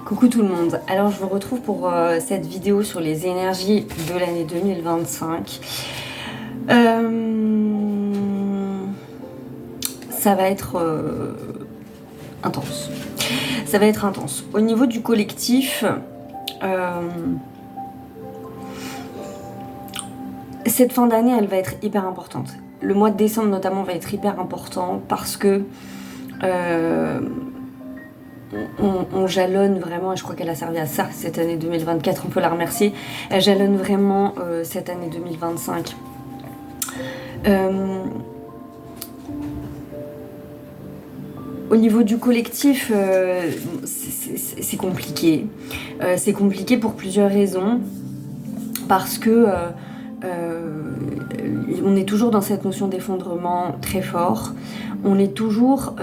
Coucou tout le monde, alors je vous retrouve pour cette vidéo sur les énergies de l'année 2025. Ça va être intense. Ça va être intense. Au niveau du collectif, cette fin d'année, elle va être hyper importante. Le mois de décembre notamment va être hyper important parce que on jalonne vraiment, et je crois qu'elle a servi à ça cette année 2024, on peut la remercier. Elle jalonne vraiment cette année 2025. Au niveau du collectif, c'est compliqué. C'est compliqué pour plusieurs raisons. Parce que on est toujours dans cette notion d'effondrement très fort. On est toujours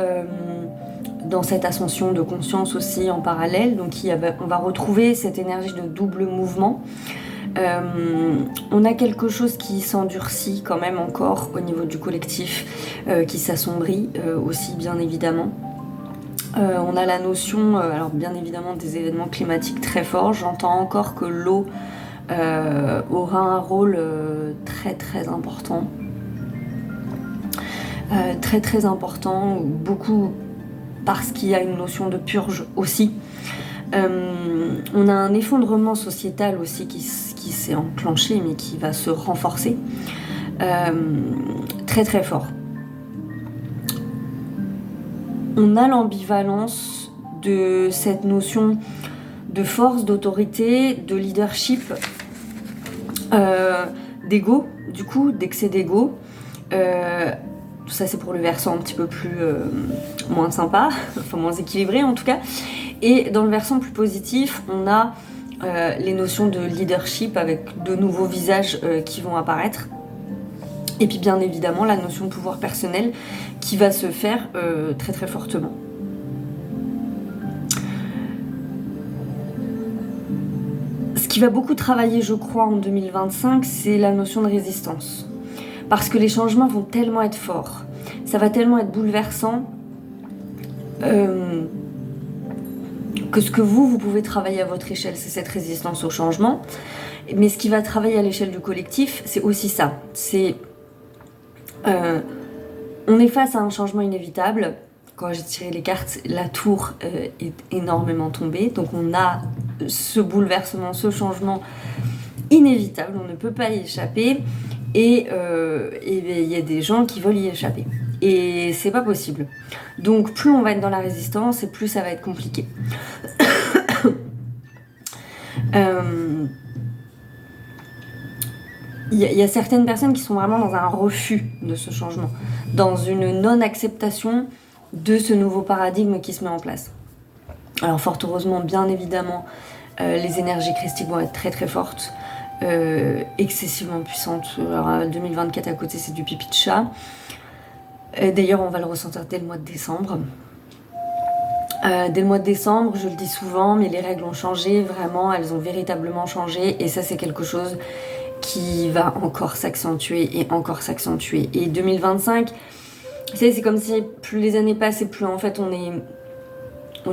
dans cette ascension de conscience aussi en parallèle. Donc on va retrouver cette énergie de double mouvement. On a quelque chose qui s'endurcit quand même encore au niveau du collectif, qui s'assombrit aussi bien évidemment. On a la notion, alors bien évidemment des événements climatiques très forts. J'entends encore que l'eau aura un rôle très très important. Très important, beaucoup parce qu'il y a une notion de purge aussi. On a un effondrement sociétal aussi qui s'est enclenché mais qui va se renforcer très très fort. On a l'ambivalence de cette notion de force, d'autorité, de leadership, d'ego, du coup, d'excès d'ego. Tout ça c'est pour le versant un petit peu plus moins sympa, enfin moins équilibré en tout cas. Et dans le versant plus positif, on a les notions de leadership avec de nouveaux visages qui vont apparaître. Et puis bien évidemment la notion de pouvoir personnel qui va se faire très très fortement. Ce qui va beaucoup travailler, je crois, en 2025, c'est la notion de résistance. Parce que les changements vont tellement être forts, ça va tellement être bouleversant, que ce que vous pouvez travailler à votre échelle, c'est cette résistance au changement. Mais ce qui va travailler à l'échelle du collectif, c'est aussi ça. C'est on est face à un changement inévitable. Quand j'ai tiré les cartes, la tour est énormément tombée. Donc on a ce bouleversement, ce changement inévitable. On ne peut pas y échapper. Et il y a des gens qui veulent y échapper. Et c'est pas possible. Donc plus on va être dans la résistance, et plus ça va être compliqué. Il y a certaines personnes qui sont vraiment dans un refus de ce changement, dans une non-acceptation de ce nouveau paradigme qui se met en place. Alors fort heureusement, bien évidemment, les énergies christiques vont être très très fortes, excessivement puissantes. Alors 2024 à côté, c'est du pipi de chat. D'ailleurs, on va le ressentir dès le mois de décembre. Dès le mois de décembre, je le dis souvent, mais les règles ont changé, vraiment, elles ont véritablement changé, et ça c'est quelque chose qui va encore s'accentuer et encore s'accentuer. Et 2025, c'est comme si plus les années passent et plus en fait on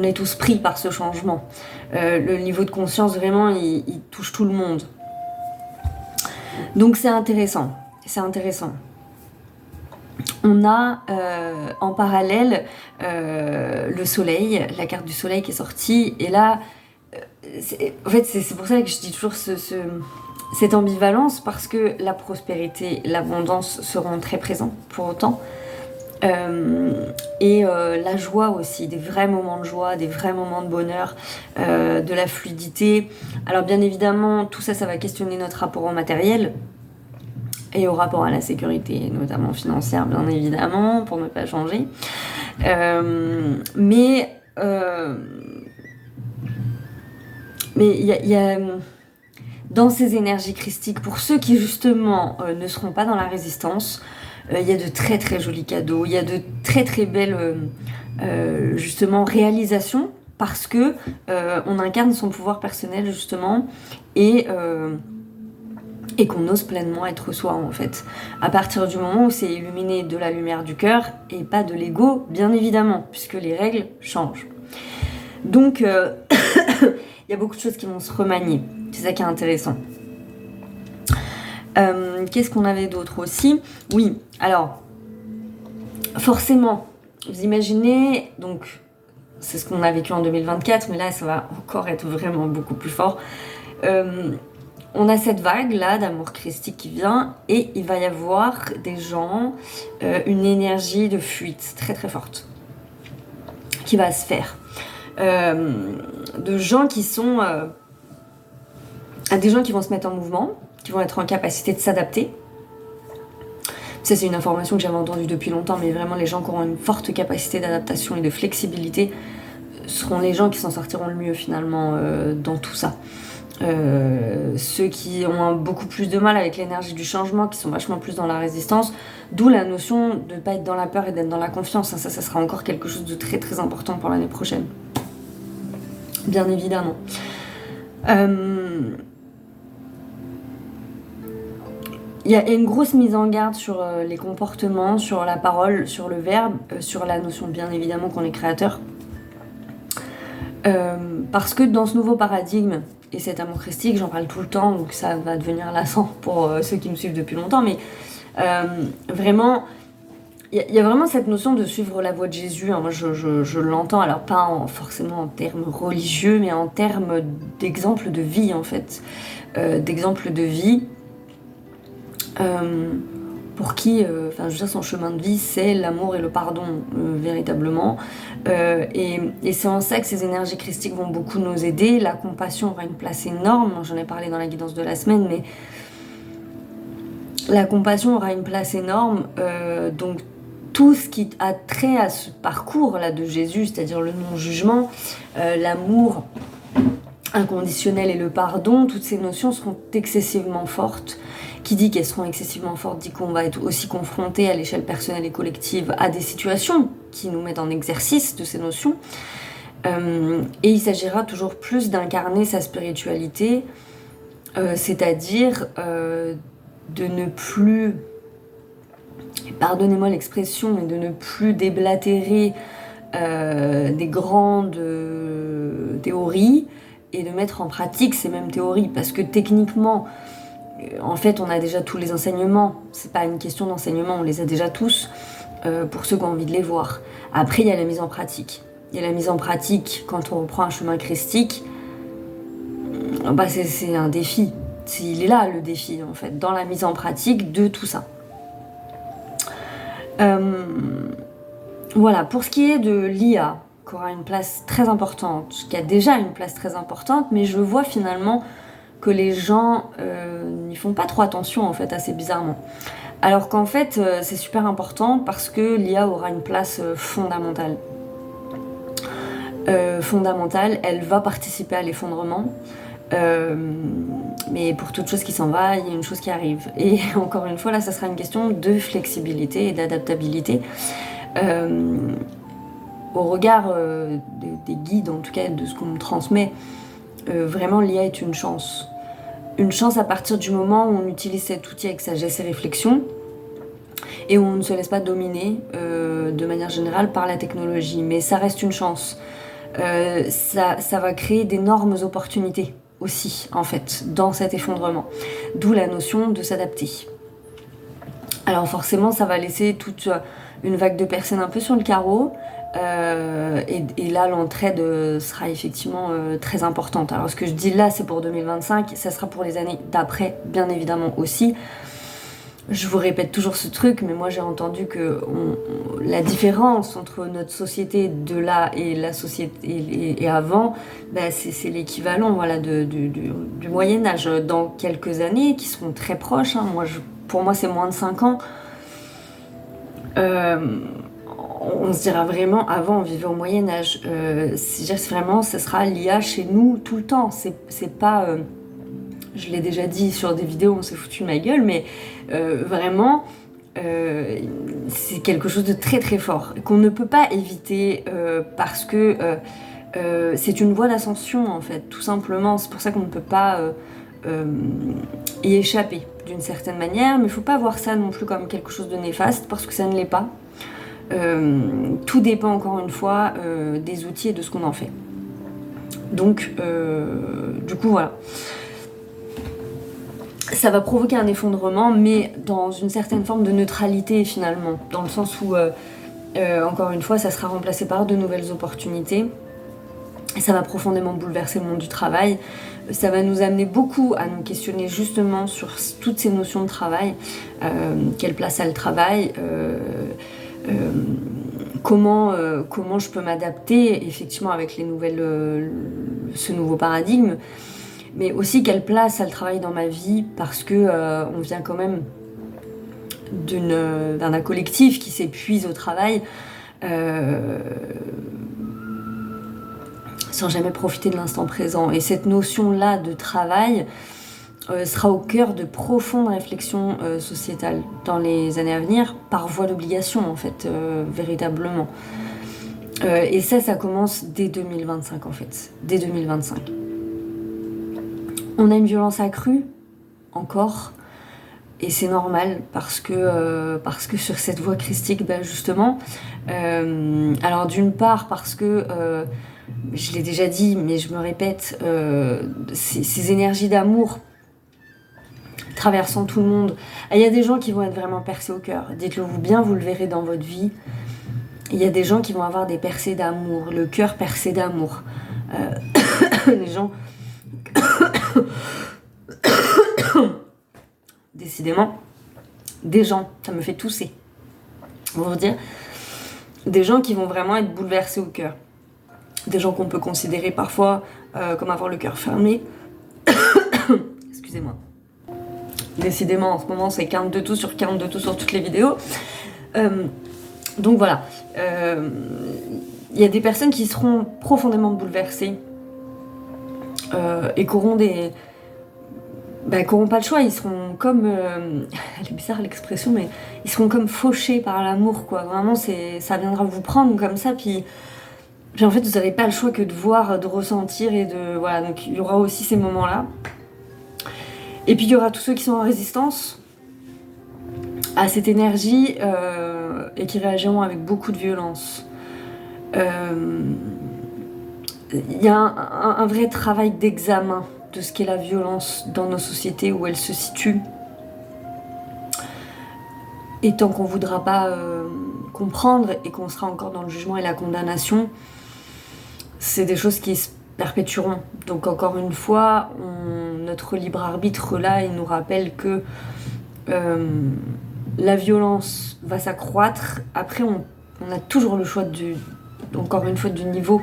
est tous pris par ce changement. Le niveau de conscience vraiment il touche tout le monde. Donc c'est intéressant, c'est intéressant. On a en parallèle le soleil, la carte du soleil qui est sortie, et là en fait c'est pour ça que je dis toujours cette ambivalence, parce que la prospérité, l'abondance seront très présents pour autant. Et la joie aussi, des vrais moments de joie, des vrais moments de bonheur, de la fluidité. Alors bien évidemment, tout ça, ça va questionner notre rapport au matériel et au rapport à la sécurité, notamment financière, bien évidemment, pour ne pas changer. Mais il y a dans ces énergies christiques, pour ceux qui justement ne seront pas dans la résistance, il y a de très très jolis cadeaux, il y a de très très belles justement réalisations, parce que on incarne son pouvoir personnel justement, et qu'on ose pleinement être soi en fait. À partir du moment où c'est illuminé de la lumière du cœur et pas de l'ego, bien évidemment, puisque les règles changent. Donc il y a beaucoup de choses qui vont se remanier. C'est ça qui est intéressant. Qu'est-ce qu'on avait d'autre aussi? Oui, alors, forcément, vous imaginez, donc, c'est ce qu'on a vécu en 2024, mais là, ça va encore être vraiment beaucoup plus fort. On a cette vague-là d'amour christique qui vient, et il va y avoir des gens, une énergie de fuite très très forte, qui va se faire. De gens qui sont... des gens qui vont se mettre en mouvement, qui vont être en capacité de s'adapter. Ça, c'est une information que j'avais entendue depuis longtemps, mais vraiment, les gens qui auront une forte capacité d'adaptation et de flexibilité seront les gens qui s'en sortiront le mieux, finalement, dans tout ça. Ceux qui ont beaucoup plus de mal avec l'énergie du changement, qui sont vachement plus dans la résistance, d'où la notion de ne pas être dans la peur et d'être dans la confiance. Ça sera encore quelque chose de très, très important pour l'année prochaine. Bien évidemment. Il y a une grosse mise en garde sur les comportements, sur la parole, sur le verbe, sur la notion bien évidemment qu'on est créateur. Parce que dans ce nouveau paradigme, et cet amour christique, j'en parle tout le temps, donc ça va devenir lassant pour ceux qui me suivent depuis longtemps, mais vraiment, il y a vraiment cette notion de suivre la voie de Jésus. Moi, je l'entends, alors pas forcément en termes religieux, mais en termes d'exemple de vie, en fait. D'exemple de vie. Pour qui, je veux dire, son chemin de vie, c'est l'amour et le pardon, véritablement. Et c'est en ça que ces énergies christiques vont beaucoup nous aider. La compassion aura une place énorme. J'en ai parlé dans la guidance de la semaine, mais la compassion aura une place énorme. Donc, tout ce qui a trait à ce parcours-là de Jésus, c'est-à-dire le non-jugement, l'amour inconditionnel et le pardon, toutes ces notions seront excessivement fortes. Qui dit qu'elles seront excessivement fortes dit qu'on va être aussi confronté à l'échelle personnelle et collective à des situations qui nous mettent en exercice de ces notions. Et il s'agira toujours plus d'incarner sa spiritualité, c'est-à-dire de ne plus, pardonnez-moi l'expression, mais de ne plus déblatérer des grandes théories et de mettre en pratique ces mêmes théories, parce que techniquement, en fait, on a déjà tous les enseignements. C'est pas une question d'enseignement, on les a déjà tous, pour ceux qui ont envie de les voir. Après, il y a la mise en pratique. Il y a la mise en pratique quand on reprend un chemin christique. C'est un défi. Il est là, le défi, en fait, dans la mise en pratique de tout ça. Voilà, pour ce qui est de l'IA, qui aura une place très importante, qui a déjà une place très importante, mais je vois finalement que les gens n'y font pas trop attention, en fait, assez bizarrement. Alors qu'en fait, c'est super important parce que l'IA aura une place fondamentale. Elle va participer à l'effondrement. Mais pour toute chose qui s'en va, il y a une chose qui arrive. Et encore une fois, là, ça sera une question de flexibilité et d'adaptabilité. Au regard des guides, en tout cas de ce qu'on me transmet, vraiment l'IA est une chance. Une chance à partir du moment où on utilise cet outil avec sagesse et réflexion et où on ne se laisse pas dominer de manière générale par la technologie. Mais ça reste une chance. Ça va créer d'énormes opportunités aussi, en fait, dans cet effondrement. D'où la notion de s'adapter. Alors forcément, ça va laisser toute une vague de personnes un peu sur le carreau. Et là, l'entraide sera effectivement très importante. Alors ce que je dis là, c'est pour 2025, ça sera pour les années d'après, bien évidemment aussi. Je vous répète toujours ce truc, mais moi j'ai entendu que la différence entre notre société de là et la société et avant, c'est l'équivalent, voilà, du Moyen-Âge. Dans quelques années, qui seront très proches, hein, pour moi c'est moins de 5 ans, on se dira vraiment, avant on vivait au Moyen-Âge. Vraiment, ce sera l'IA chez nous tout le temps. C'est pas... je l'ai déjà dit sur des vidéos, on s'est foutu de ma gueule, mais vraiment, c'est quelque chose de très très fort, qu'on ne peut pas éviter parce que c'est une voie d'ascension, en fait, tout simplement. C'est pour ça qu'on ne peut pas y échapper d'une certaine manière, mais il ne faut pas voir ça non plus comme quelque chose de néfaste, parce que ça ne l'est pas. Tout dépend encore une fois des outils et de ce qu'on en fait. Donc, du coup, voilà. Ça va provoquer un effondrement, mais dans une certaine forme de neutralité finalement, dans le sens où, encore une fois, ça sera remplacé par de nouvelles opportunités. Ça va profondément bouleverser le monde du travail. Ça va nous amener beaucoup à nous questionner justement sur toutes ces notions de travail. Quelle place a le travail, comment je peux m'adapter effectivement avec ce nouveau paradigme, mais aussi quelle place a le travail dans ma vie, parce que on vient quand même d'un collectif qui s'épuise au travail sans jamais profiter de l'instant présent. Et cette notion-là de travail sera au cœur de profondes réflexions sociétales dans les années à venir, par voie d'obligation en fait, véritablement. Et ça commence dès 2025 en fait, dès 2025. On a une violence accrue, encore, et c'est normal parce que sur cette voie christique, ben justement, alors d'une part parce que je l'ai déjà dit, mais je me répète, ces énergies d'amour traversant tout le monde. Il y a des gens qui vont être vraiment percés au cœur. Dites-le vous bien, vous le verrez dans votre vie. Il y a des gens qui vont avoir des percées d'amour, le cœur percé d'amour. Les gens... Décidément, des gens, ça me fait tousser. On va vous dire, des gens qui vont vraiment être bouleversés au cœur. Des gens qu'on peut considérer parfois comme avoir le cœur fermé. Excusez-moi. Décidément, en ce moment, c'est 42 tout sur 42 tout sur toutes les vidéos. Donc voilà. Il y a des personnes qui seront profondément bouleversées et qui auront pas le choix. Ils seront comme... elle est bizarre l'expression, mais ils seront comme fauchés par l'amour, quoi. Vraiment, ça viendra vous prendre comme ça, puis en fait, vous n'avez pas le choix que de voir, de ressentir et de... Voilà, donc il y aura aussi ces moments-là. Et puis il y aura tous ceux qui sont en résistance à cette énergie et qui réagiront avec beaucoup de violence. Il y a un vrai travail d'examen de ce qu'est la violence dans nos sociétés, où elle se situe. Et tant qu'on ne voudra pas comprendre et qu'on sera encore dans le jugement et la condamnation, c'est des choses qui se perpétueront. Donc encore une fois, notre libre arbitre là, il nous rappelle que la violence va s'accroître. Après, on a toujours le choix encore une fois du niveau.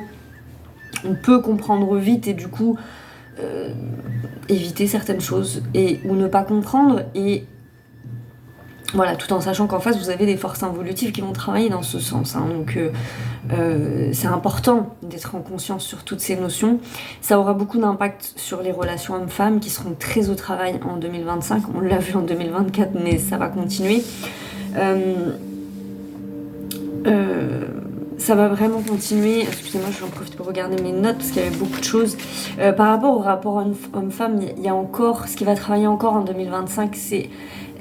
On peut comprendre vite et du coup éviter certaines choses ou ne pas comprendre, et voilà, tout en sachant qu'en face vous avez des forces involutives qui vont travailler dans ce sens, hein. Donc c'est important d'être en conscience sur toutes ces notions. Ça aura beaucoup d'impact sur les relations hommes-femmes qui seront très au travail en 2025. On l'a vu en 2024, mais ça va continuer. Ça va vraiment continuer. Excusez-moi, je vais en profiter pour regarder mes notes parce qu'il y avait beaucoup de choses. Par rapport au rapport homme-femme, il y a encore, ce qui va travailler encore en 2025, c'est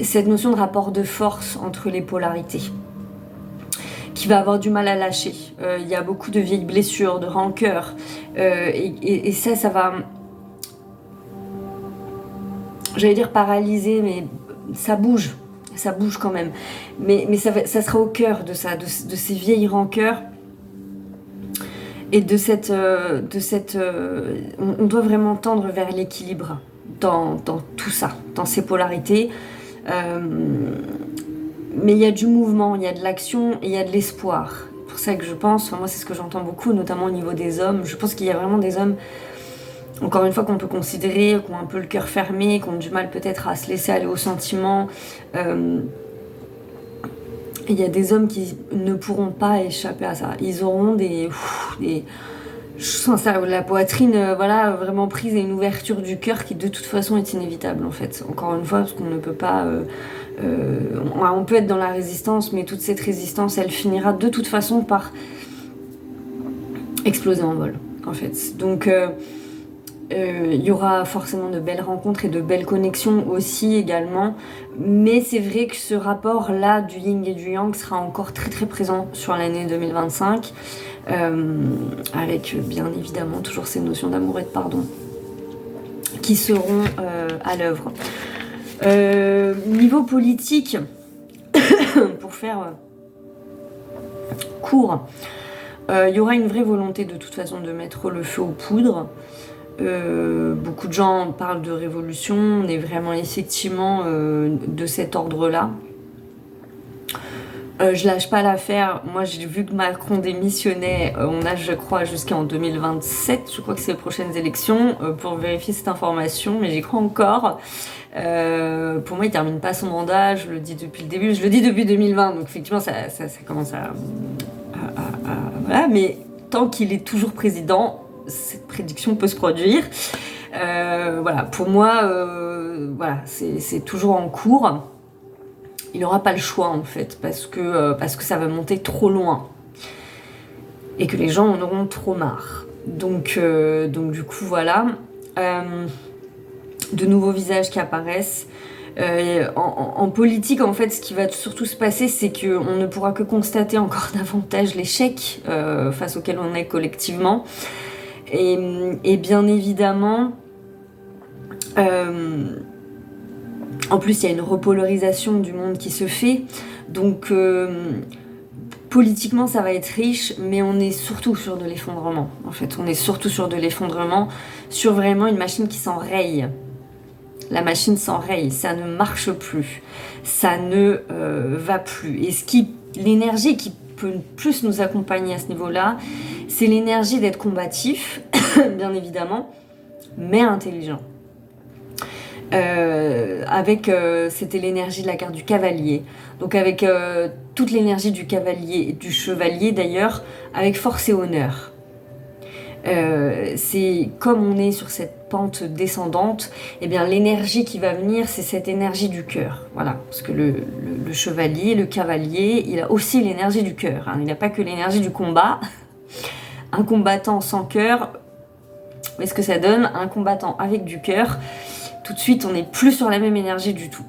cette notion de rapport de force entre les polarités, qui va avoir du mal à lâcher. Il y a beaucoup de vieilles blessures, de rancœur, et ça va, j'allais dire paralyser, mais ça bouge quand même. Mais ça sera au cœur de ça, de ces vieilles rancœurs. Et de cette on doit vraiment tendre vers l'équilibre dans tout ça, dans ces polarités. Mais il y a du mouvement, il y a de l'action et il y a de l'espoir. C'est pour ça que je pense, moi c'est ce que j'entends beaucoup, notamment au niveau des hommes. Je pense qu'il y a vraiment des hommes, encore une fois, qu'on peut considérer, qui ont un peu le cœur fermé, qui ont du mal peut-être à se laisser aller aux sentiments. Il y a des hommes qui ne pourront pas échapper à ça. Ils auront je sens ça, la poitrine, voilà, vraiment prise, et une ouverture du cœur qui de toute façon est inévitable en fait. Encore une fois, parce qu'on ne peut pas... on peut être dans la résistance, mais toute cette résistance, elle finira de toute façon par exploser en vol, en fait. Donc... il y aura forcément de belles rencontres et de belles connexions aussi également, mais c'est vrai que ce rapport là du yin et du yang sera encore très très présent sur l'année 2025. avec bien évidemment toujours ces notions d'amour et de pardon qui seront à l'œuvre. Niveau politique, pour faire court, il y aura une vraie volonté de toute façon de mettre le feu aux poudres. Beaucoup de gens parlent de révolution, on est vraiment effectivement de cet ordre-là. Je lâche pas l'affaire. Moi, j'ai vu que Macron démissionnait. On a, je crois, jusqu'en 2027. Je crois que c'est les prochaines élections pour vérifier cette information, mais j'y crois encore. Pour moi, il termine pas son mandat. Je le dis depuis le début. Je le dis depuis 2020. Donc, effectivement, ça commence à voilà. Mais tant qu'il est toujours président, cette prédiction peut se produire. Voilà. Pour moi, voilà, c'est toujours en cours. Il n'aura pas le choix en fait, parce que ça va monter trop loin et que les gens en auront trop marre. Donc du coup voilà, de nouveaux visages qui apparaissent. En politique en fait, ce qui va surtout se passer, c'est qu'on ne pourra que constater encore davantage l'échec face auquel on est collectivement. Et bien évidemment, en plus, il y a une repolarisation du monde qui se fait. Donc, politiquement, ça va être riche, mais on est surtout sur de l'effondrement. En fait, on est surtout sur de l'effondrement, sur vraiment une machine qui s'enraye. La machine s'enraye, ça ne marche plus, ça ne va plus. Et l'énergie qui peut plus nous accompagner à ce niveau-là, c'est l'énergie d'être combatif, bien évidemment, mais intelligent. C'était l'énergie de la carte du cavalier, donc avec toute l'énergie du cavalier et du chevalier d'ailleurs, avec force et honneur. C'est comme on est sur cette pente descendante, et bien l'énergie qui va venir, c'est cette énergie du cœur, voilà, parce que le chevalier, le cavalier, il a aussi l'énergie du cœur, hein. Il n'a pas que l'énergie du combat. Un combattant sans cœur, est-ce que ça donne un combattant avec du cœur? Tout de suite, on n'est plus sur la même énergie du tout.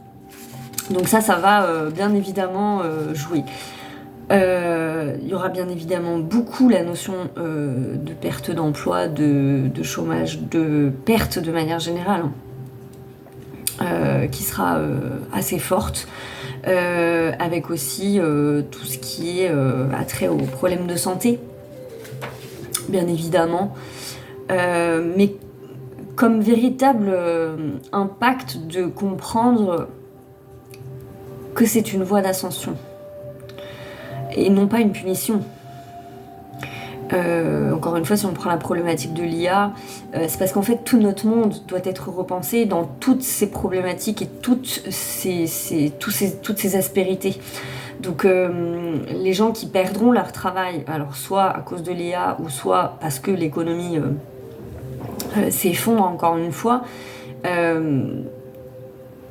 Donc ça va bien évidemment jouer. Il y aura bien évidemment beaucoup la notion de perte d'emploi, de chômage, de perte de manière générale, qui sera assez forte, avec aussi tout ce qui est attrait aux problèmes de santé, bien évidemment. Mais comme véritable impact de comprendre que c'est une voie d'ascension et non pas une punition. Encore une fois, si on prend la problématique de l'IA, c'est parce qu'en fait tout notre monde doit être repensé dans toutes ces problématiques et toutes ces aspérités. Donc les gens qui perdront leur travail, alors soit à cause de l'IA ou soit parce que l'économie s'effondre encore une fois,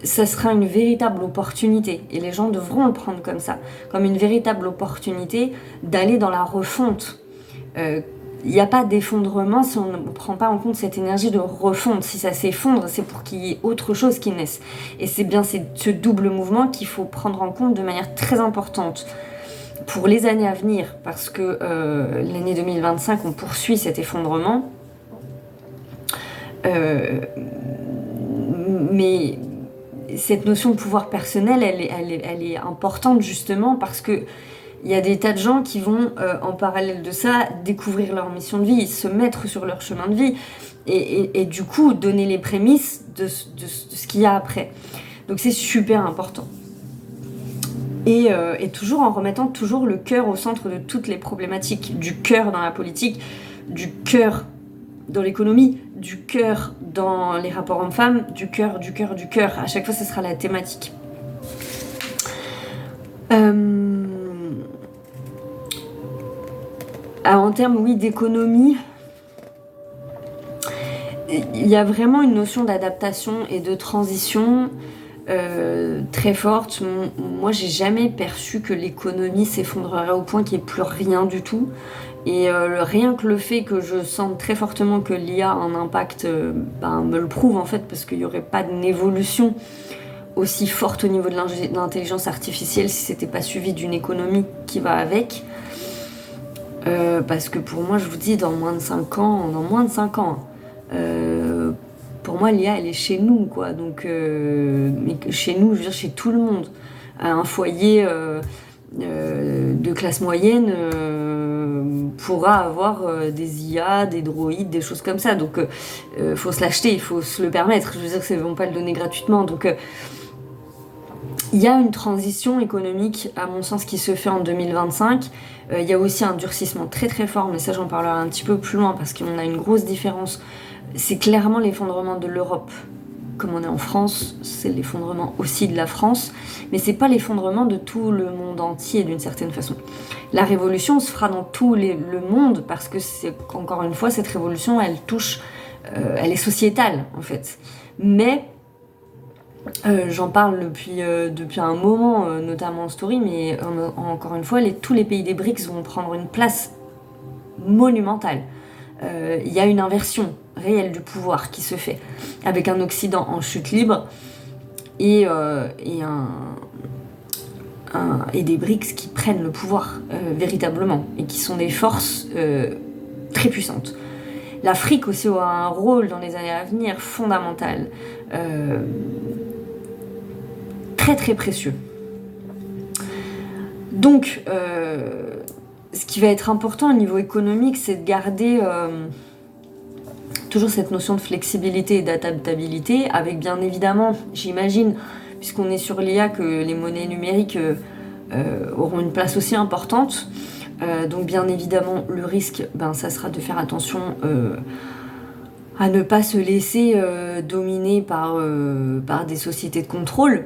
ça sera une véritable opportunité et les gens devront le prendre comme ça, comme une véritable opportunité d'aller dans la refonte. Il n'y a pas d'effondrement si on ne prend pas en compte cette énergie de refonte. Si ça s'effondre, c'est pour qu'il y ait autre chose qui naisse. Et c'est ce double mouvement qu'il faut prendre en compte de manière très importante pour les années à venir, parce que l'année 2025, on poursuit cet effondrement. Mais cette notion de pouvoir personnel, elle est importante justement parce que il y a des tas de gens qui vont, en parallèle de ça, découvrir leur mission de vie, se mettre sur leur chemin de vie et du coup donner les prémices de ce qu'il y a après. Donc c'est super important. Et toujours en remettant toujours le cœur au centre de toutes les problématiques, du cœur dans la politique, du cœur dans l'économie, du cœur dans les rapports hommes-femmes, du cœur. À chaque fois, ce sera la thématique. En termes, oui, d'économie, il y a vraiment une notion d'adaptation et de transition très forte. Moi, j'ai jamais perçu que l'économie s'effondrerait au point qu'il n'y ait plus rien du tout. Et rien que le fait que je sente très fortement que l'IA a un impact me le prouve en fait, parce qu'il n'y aurait pas d'une évolution aussi forte au niveau de l'intelligence artificielle si c'était pas suivi d'une économie qui va avec. Parce que pour moi, je vous dis, dans moins de 5 ans, pour moi, l'IA, elle est chez nous, quoi. Donc, mais chez nous, je veux dire, chez tout le monde. Un foyer de classe moyenne pourra avoir des IA, des droïdes, des choses comme ça. Donc, faut se l'acheter, il faut se le permettre. Je veux dire, ils ne vont pas le donner gratuitement. Donc, il y a une transition économique, à mon sens, qui se fait en 2025. Il y a aussi un durcissement très très fort, mais ça j'en parlerai un petit peu plus loin parce qu'on a une grosse différence. C'est clairement l'effondrement de l'Europe. Comme on est en France, c'est l'effondrement aussi de la France, mais c'est pas l'effondrement de tout le monde entier d'une certaine façon. La révolution se fera dans tout le monde parce que c'est, encore une fois, cette révolution, elle touche, elle est sociétale en fait. Mais j'en parle depuis un moment, notamment en story, mais encore une fois, tous les pays des BRICS vont prendre une place monumentale. Il y a une inversion réelle du pouvoir qui se fait, avec un Occident en chute libre et des BRICS qui prennent le pouvoir véritablement, et qui sont des forces très puissantes. L'Afrique aussi aura un rôle dans les années à venir fondamental. Très très précieux. Donc, ce qui va être important au niveau économique, c'est de garder toujours cette notion de flexibilité et d'adaptabilité, avec bien évidemment, j'imagine, puisqu'on est sur l'IA, que les monnaies numériques auront une place aussi importante. Donc bien évidemment, le risque, ça sera de faire attention à ne pas se laisser dominer par des sociétés de contrôle.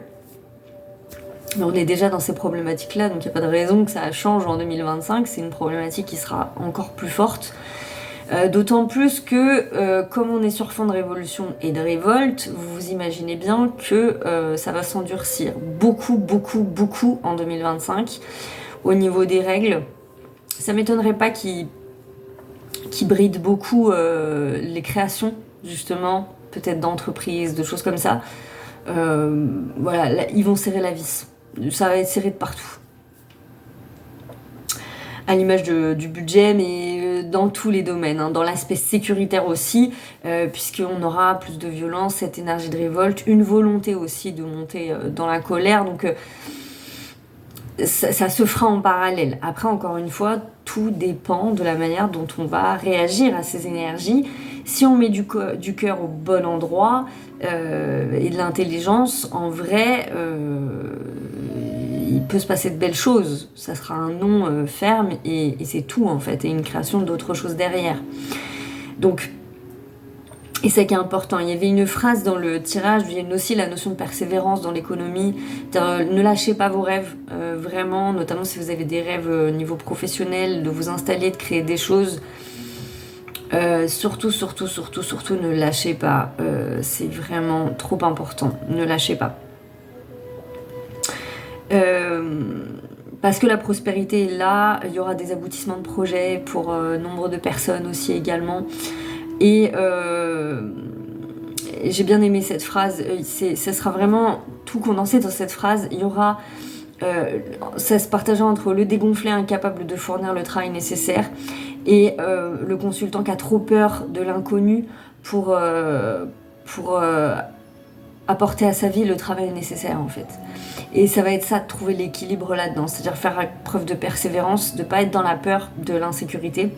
Mais on est déjà dans ces problématiques-là, donc il n'y a pas de raison que ça change en 2025. C'est une problématique qui sera encore plus forte. D'autant plus que, comme on est sur fond de révolution et de révolte, vous imaginez bien que ça va s'endurcir beaucoup en 2025 au niveau des règles. Ça m'étonnerait pas qu'ils brident beaucoup les créations, justement, peut-être d'entreprises, de choses comme ça. Voilà, là, ils vont serrer la vis. Ça va être serré de partout. À l'image du budget, mais dans tous les domaines, hein, dans l'aspect sécuritaire aussi, puisqu'on aura plus de violence, cette énergie de révolte, une volonté aussi de monter dans la colère, donc ça se fera en parallèle. Après, encore une fois, tout dépend de la manière dont on va réagir à ces énergies. Si on met du cœur au bon endroit et de l'intelligence, en vrai, il peut se passer de belles choses. Ça sera un non ferme et c'est tout en fait, et une création d'autre chose derrière. Donc, et c'est qui est important. Il y avait une phrase dans le tirage, il y a aussi la notion de persévérance dans l'économie. Ne lâchez pas vos rêves, vraiment, notamment si vous avez des rêves au niveau professionnel, de vous installer, de créer des choses. Surtout, ne lâchez pas. C'est vraiment trop important. Ne lâchez pas. Parce que la prospérité est là, il y aura des aboutissements de projets pour nombre de personnes aussi également. Et j'ai bien aimé cette phrase, ça sera vraiment tout condensé dans cette phrase. Il y aura, ça se partagera entre le dégonflé incapable de fournir le travail nécessaire et le consultant qui a trop peur de l'inconnu pour apporter à sa vie le travail nécessaire en fait. Et ça va être ça, de trouver l'équilibre là-dedans, c'est-à-dire faire preuve de persévérance, de ne pas être dans la peur de l'insécurité.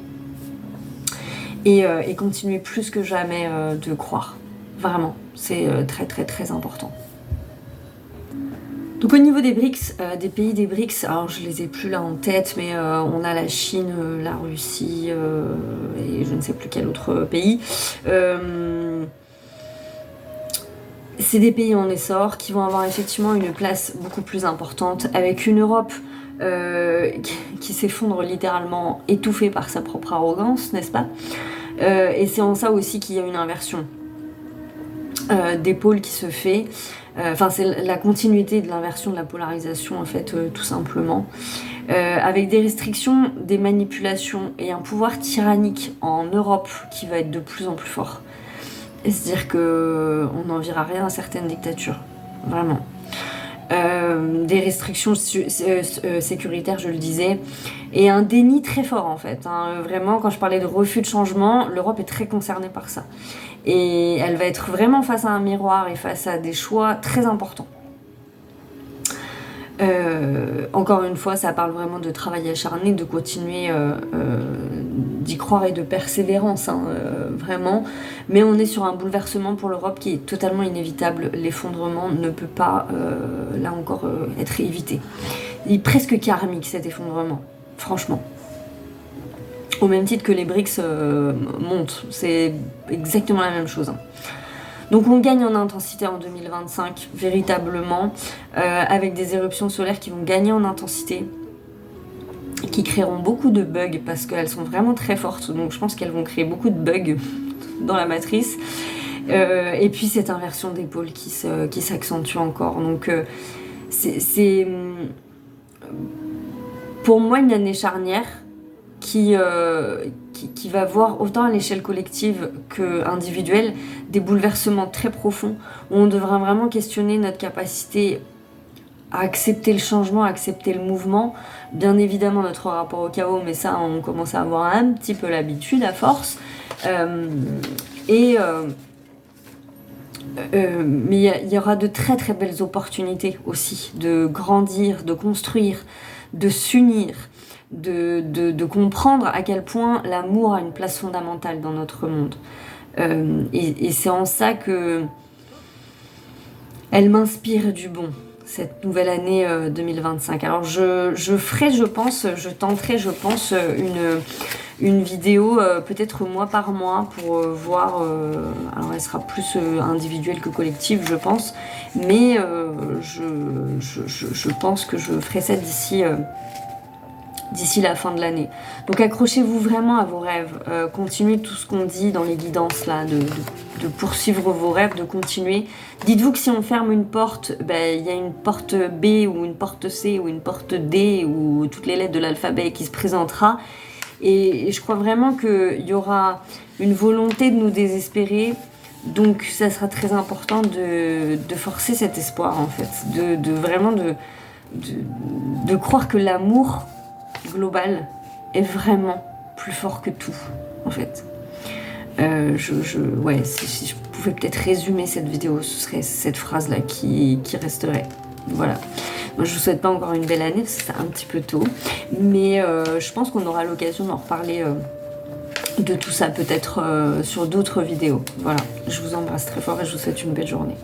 Et continuer plus que jamais de croire. Vraiment, c'est très très très important. Donc au niveau des BRICS, des pays des BRICS, alors je les ai plus là en tête, mais on a la Chine, la Russie et je ne sais plus quel autre pays. C'est des pays en essor qui vont avoir effectivement une place beaucoup plus importante, avec une Europe qui s'effondre littéralement, étouffée par sa propre arrogance, n'est-ce pas ? Et c'est en ça aussi qu'il y a une inversion des pôles qui se fait. C'est la continuité de l'inversion de la polarisation, en fait, tout simplement. Avec des restrictions, des manipulations et un pouvoir tyrannique en Europe qui va être de plus en plus fort. Et c'est-à-dire qu'on n'enviera rien à certaines dictatures. Vraiment. des restrictions sécuritaires, je le disais, et un déni très fort en fait. Hein. Vraiment, quand je parlais de refus de changement, l'Europe est très concernée par ça. Et elle va être vraiment face à un miroir et face à des choix très importants. Encore une fois, ça parle vraiment de travail acharné, de continuer d'y croire et de persévérance, hein, vraiment. Mais on est sur un bouleversement pour l'Europe qui est totalement inévitable. L'effondrement ne peut pas, là encore, être évité. Il est presque karmique cet effondrement, franchement. Au même titre que les BRICS montent, c'est exactement la même chose. Hein. Donc on gagne en intensité en 2025, véritablement, avec des éruptions solaires qui vont gagner en intensité, qui créeront beaucoup de bugs, parce qu'elles sont vraiment très fortes, donc je pense qu'elles vont créer beaucoup de bugs dans la matrice. Et puis cette inversion des pôles qui s'accentue encore. Donc c'est pour moi une année charnière qui va voir autant à l'échelle collective qu'individuelle des bouleversements très profonds où on devra vraiment questionner notre capacité à accepter le changement, à accepter le mouvement, bien évidemment notre rapport au chaos, mais ça on commence à avoir un petit peu l'habitude à force, mais il y aura de très très belles opportunités aussi de grandir, de construire, de s'unir, de comprendre à quel point l'amour a une place fondamentale dans notre monde. Et c'est en ça que elle m'inspire du bon, cette nouvelle année 2025. Alors je tenterai, je pense, une vidéo peut-être mois par mois pour voir, alors elle sera plus individuelle que collective je pense, mais je pense que je ferai ça d'ici la fin de l'année. Donc accrochez-vous vraiment à vos rêves, continuez tout ce qu'on dit dans les guidances là, de poursuivre vos rêves, de continuer. Dites-vous que si on ferme une porte, il y a une porte B ou une porte C ou une porte D ou toutes les lettres de l'alphabet qui se présentera. Et je crois vraiment qu'il y aura une volonté de nous désespérer. Donc ça sera très important de forcer cet espoir en fait, de vraiment de croire que l'amour global est vraiment plus fort que tout en fait. Si je pouvais peut-être résumer cette vidéo, ce serait cette phrase là qui resterait. Voilà. Moi, je vous souhaite pas encore une belle année parce que c'est un petit peu tôt, mais je pense qu'on aura l'occasion d'en reparler de tout ça peut-être sur d'autres vidéos. Voilà, je vous embrasse très fort et je vous souhaite une belle journée.